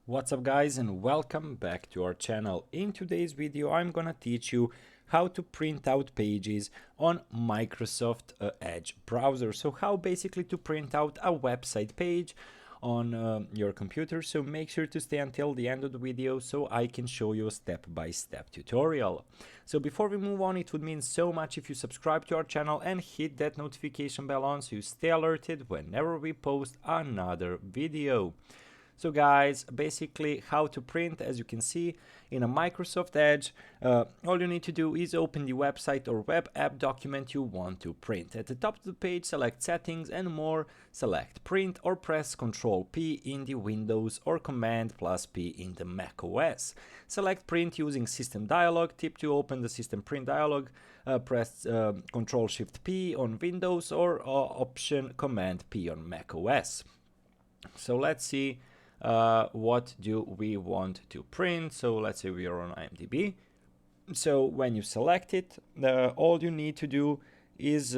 What's up guys, and welcome back to our channel. In today's video I'm gonna teach you how to print out pages on Microsoft Edge browser. So how basically to print out a website page on your computer. So make sure to stay until the end of the video so I can show you a step-by-step tutorial. So before we move on, it would mean so much if you subscribe to our channel and hit that notification bell on so you stay alerted whenever we post another video. So guys, basically how to print, as you can see in a Microsoft Edge, all you need to do is open the website or web app document you want to print. At the top of the page, select settings and more, select print or press Ctrl P in the Windows or Command plus P in the Mac OS. Select print using system dialog. Tip to open the system print dialog, press Ctrl Shift P on Windows or Option Command P on Mac OS. So let's see what do we want to print. So let's say we are on IMDb. So when you select it, all you need to do is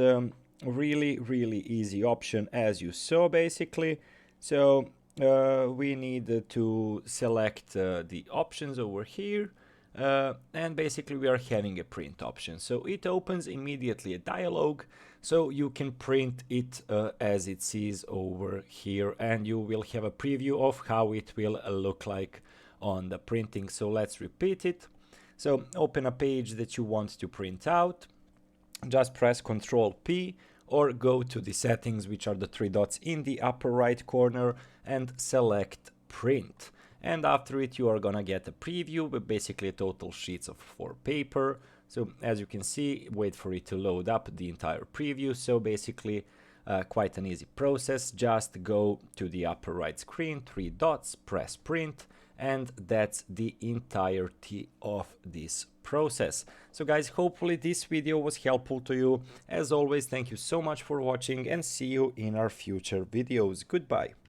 really easy option as you saw basically. So we need to select the options over here. And basically we are having a print option, so it opens immediately a dialog, so you can print it as it sees over here, and you will have a preview of how it will look like on the printing. So let's repeat it. So open a page that you want to print out, just press Ctrl P or go to the settings, which are the three dots in the upper right corner, and select print. And after it you are gonna get a preview with basically a total sheets of 4 paper. So as you can see, wait for it to load up the entire preview. So basically quite an easy process. Just go to the upper right screen, 3 dots, press print, and that's the entirety of this process. So guys, hopefully this video was helpful to you. As always, thank you so much for watching and see you in our future videos. Goodbye.